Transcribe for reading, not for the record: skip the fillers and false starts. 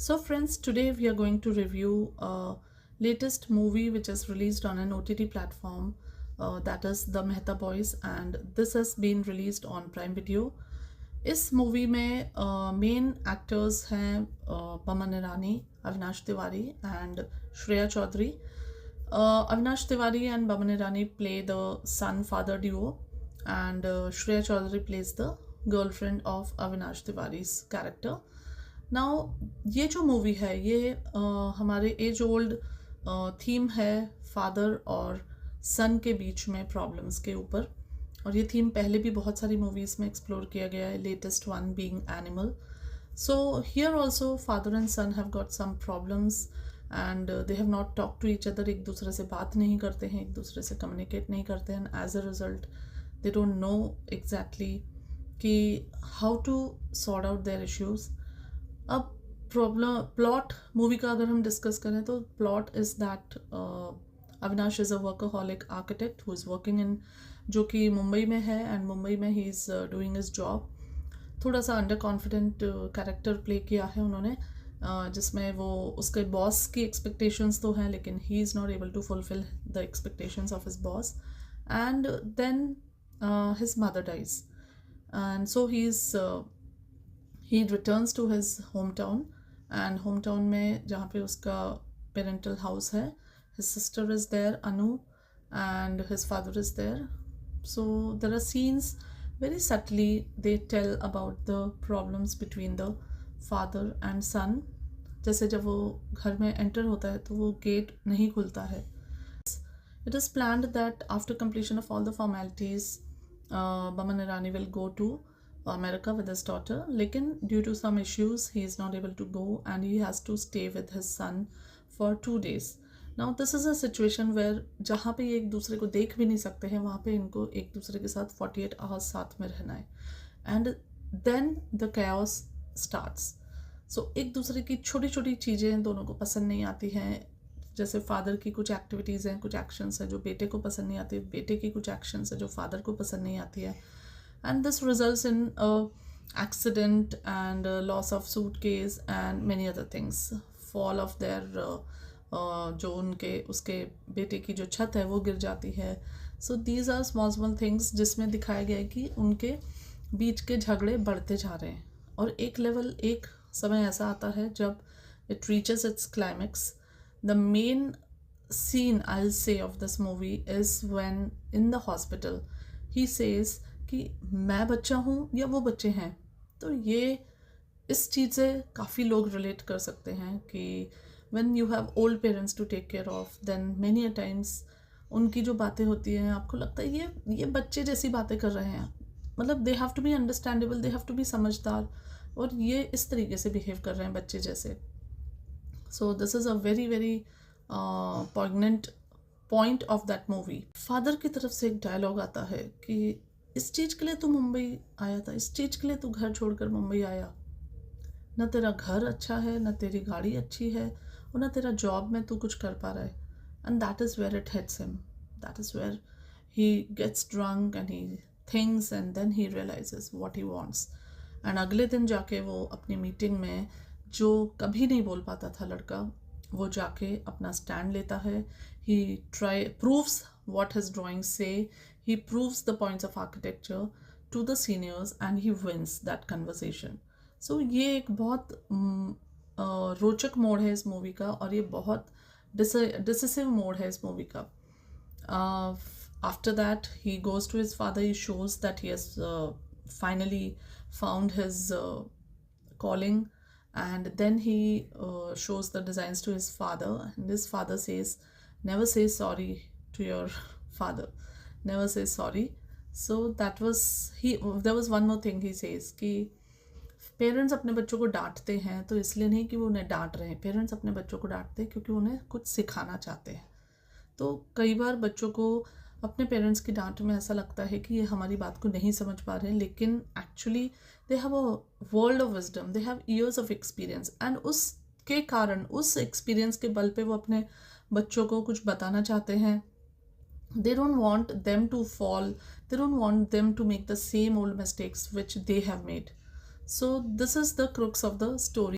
So friends, today we are going to review a latest movie which is released on an OTT platform, that is The Mehta Boys, and this has been released on Prime Video. इस movie में main actors हैं Boman Irani, Avinash Tiwari and Shreya Chaudhary. Avinash Tiwari and Baman Irani play the son-father duo, and Shreya Chaudhary plays the girlfriend of Avinash Tiwari's character. Now ये जो movie है ये हमारे as old theme है father और सन के बीच में प्रॉब्लम्स के ऊपर, और ये थीम पहले भी बहुत सारी मूवीज़ में एक्सप्लोर किया गया है, latest one being Animal. So here also father and son have got some problems and they have not talk to each other. एक दूसरे से बात नहीं करते हैं, एक दूसरे से कम्युनिकेट नहीं करते हैं, and as a result they don't know exactly कि how to sort out their issues. अब प्लॉट मूवी का अगर हम डिस्कस करें तो plot is that Avinash is a workaholic architect who is working in, जो कि मुंबई में है, एंड मुंबई में ही इज़ डूइंग हिज जॉब. थोड़ा सा अंडर कॉन्फिडेंट कैरेक्टर प्ले किया है उन्होंने, जिसमें वो उसके बॉस की एक्सपेक्टेशंस तो हैं लेकिन he is not able to fulfil the expectations of his boss. And then his mother dies, and so he returns to his hometown, and hometown में जहाँ पे उसका parental house है, his sister is there, Anu, and his father is there. So there are scenes very subtly they tell about the problems between the father and son. जैसे जब वो घर में enter होता है तो वो gate नहीं खुलता है. It is planned that after completion of all the formalities, Baman Irani will go to America with his daughter, लेकिन due to some issues he is not able to go and he has to stay with his son for 2 days. Now this is a situation where जहाँ पे ये एक दूसरे को देख भी नहीं सकते हैं, वहाँ पे इनको एक दूसरे के साथ 48 hours साथ में रहना है, and then the chaos starts. So एक दूसरे की छोटी छोटी चीज़ें दोनों को पसंद नहीं आती हैं, जैसे फादर की कुछ एक्टिविटीज़ हैं, कुछ एक्शंस हैं जो बेटे को पसंद नहीं आती, बेटे की कुछ एक्शंस हैं जो फादर को पसंद नहीं आती है, and this results in a accident and loss of suitcase and many other things. Fall of their जो उनके उसके बेटे की जो छत है वो गिर जाती है. So these are small things जिसमें दिखाया गया है कि उनके बीच के झगड़े बढ़ते जा रहे हैं, और एक समय ऐसा आता है जब it reaches its climax. The main scene I'll say of this movie is when in the hospital he says कि मैं बच्चा हूँ या वो बच्चे हैं. तो ये इस चीज़ से काफ़ी लोग रिलेट कर सकते हैं कि when you have old parents to take care of, then many a times उनकी जो बातें होती हैं आपको लगता है ये बच्चे जैसी बातें कर रहे हैं, मतलब they have to be understandable, they have to be समझदार, और ये इस तरीके से बिहेव कर रहे हैं बच्चे जैसे. So this is a very very poignant point of that movie. Father की तरफ से एक डायलॉग आता है कि इस चीज़ के लिए तू मुंबई आया था, इस चीज़ के लिए तू घर छोड़कर मुंबई आया, ना तेरा घर अच्छा है, ना तेरी गाड़ी अच्छी है, और ना तेरा जॉब में तू कुछ कर पा रहा है. And that is where it hits him, that is where he gets drunk and he thinks and then he realises what he wants. एंड अगले दिन जाके वो अपनी मीटिंग में जो कभी नहीं बोल पाता था लड़का, वो जाके अपना स्टैंड लेता है. ही proves what his drawings say, he proves the points of architecture to the seniors and he wins that conversation. So ये एक बहुत रोचक मोड़ है इस मूवी का, और ये बहुत डिसिसिव मोड़ है इस मूवी का. After that he goes to his father, he shows that he has finally found his calling, and then he shows the designs to his father, and his father says never say sorry to your father, never say sorry. So that was there was one more thing he says कि parents अपने बच्चों को डांटते हैं तो इसलिए नहीं कि वो उन्हें डांट रहे हैं, पेरेंट्स अपने बच्चों को डांटते हैं क्योंकि उन्हें कुछ सिखाना चाहते हैं. तो कई बार बच्चों को अपने पेरेंट्स की डांट में ऐसा लगता है कि ये हमारी बात को नहीं समझ पा रहे हैं, लेकिन actually they have a world of wisdom, they have years of experience, and उसके कारण उस एक्सपीरियंस के बल पे वो अपने बच्चों को कुछ बताना चाहते हैं. They don't want them to fall, they don't want them to make the same old mistakes which they have made. So this is the crux of the story.